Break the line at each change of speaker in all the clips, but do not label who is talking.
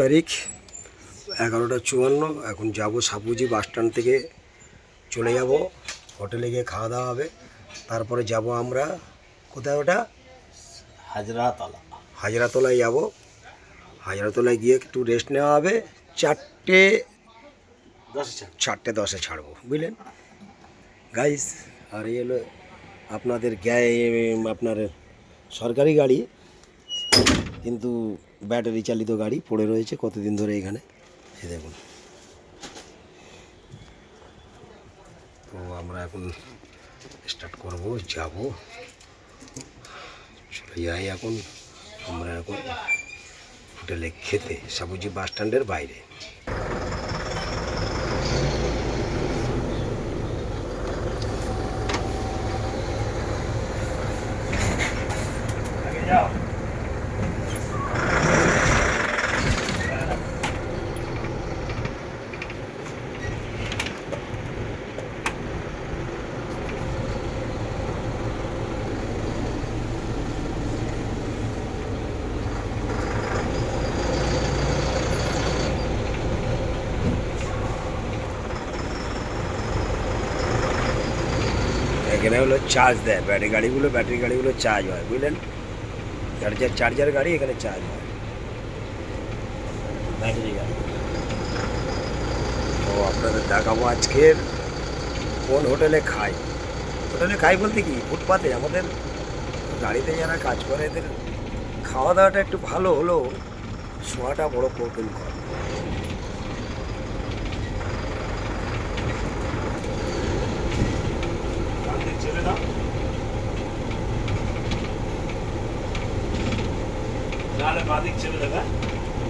তারিখ 11:54। এখন যাব সাপুজি বাস স্ট্যান্ড থেকে চলে যাব হোটেলে গিয়ে খাওয়া দাওয়া হবে। তারপরে যাব আমরা কোথায়, ওটা হাজরাতলায় যাব। হাজরাতলায় গিয়ে একটু রেস্ট নেওয়া হবে। 4:10 ছাড়বো, বুঝলেন গাইস। আর এই হলো আপনাদের আপনার সরকারি গাড়ি, কিন্তু ব্যাটারি চালিত গাড়ি পড়ে রয়েছে কতদিন ধরে এখানে, এ দেখুন। তো আমরা এখন স্টার্ট করব, যাব, চলে যাই এখন আমরা এখন হোটেলে খেতে, সাপুজি বাস স্ট্যান্ডের বাইরে। এখানে হলো চার্জ দেয়, ব্যাটারি গাড়িগুলো চার্জ হয়, বুঝলেন। চার্জার গাড়ি এখানে চার্জ হয়, ব্যাটারি গাড়ি। তো আপনাদের দেখাবো আজকের কোন হোটেলে খাই। হোটেলে খাই বলতে কি, ফুটপাতে আমাদের গাড়িতে যারা কাজ করে এদের খাওয়া দাওয়াটা একটু ভালো হলেও শোয়াটা বড় প্রবলেম করে।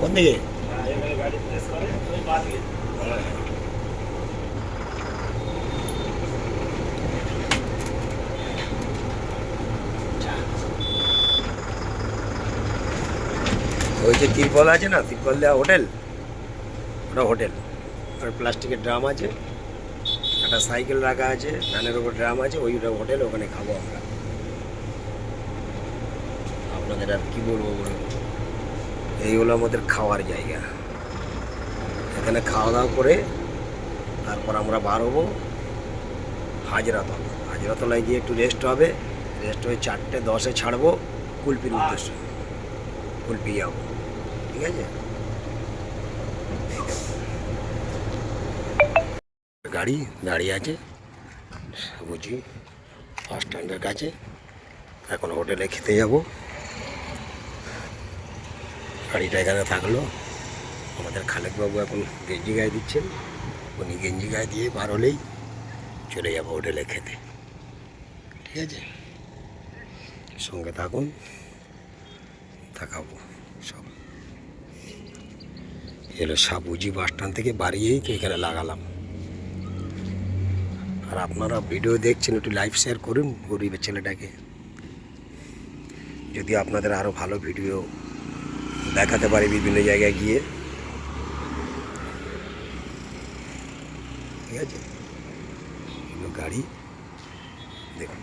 কোন দিকে? ওই যে তিরপল আছে না, তিরপল দেওয়া হোটেল, ওটা হোটেল। আর প্লাস্টিকের ড্রাম আছে, একটা সাইকেল রাখা আছে, ফ্যানের ওপর ড্রাম আছে, ওইটা হোটেল। ওখানে খাবো আমরা। আপনাদের আর কী বলবো বলুন, এই হলো আমাদের খাওয়ার জায়গা। এখানে খাওয়া দাওয়া করে তারপর আমরা বার হবো হাজরাতলায় গিয়ে একটু রেস্ট হবে। রেস্ট হয়ে 4:10 ছাড়বো কুলপির উদ্দেশ্যে, কুলপি যাবো, ঠিক আছে। গাড়ি দাঁড়িয়ে আছে বুঝি বাস স্ট্যান্ডের কাছে। এখন হোটেলে খেতে যাব। গাড়িটা এখানে থাকলো। আমাদের খালেকবাবু এখন গেঞ্জি গায়ে দিচ্ছেন, উনি গেঞ্জি গায়ে দিয়ে বার হলেই চলে যাব হোটেলে খেতে, ঠিক আছে। সঙ্গে থাকুন, দেখাবো সব। এলো সাপুজি বাস স্ট্যান্ড থেকে বাড়িয়েই তো এখানে লাগালাম। আর আপনারা ভিডিও দেখছেন, একটু লাইভ শেয়ার করুন গরিবের ছেলেটাকে, যদি আপনাদের আরও ভালো ভিডিও দেখাতে পারি বিভিন্ন জায়গায় গিয়ে, ঠিক আছে। গাড়ি দেখুন।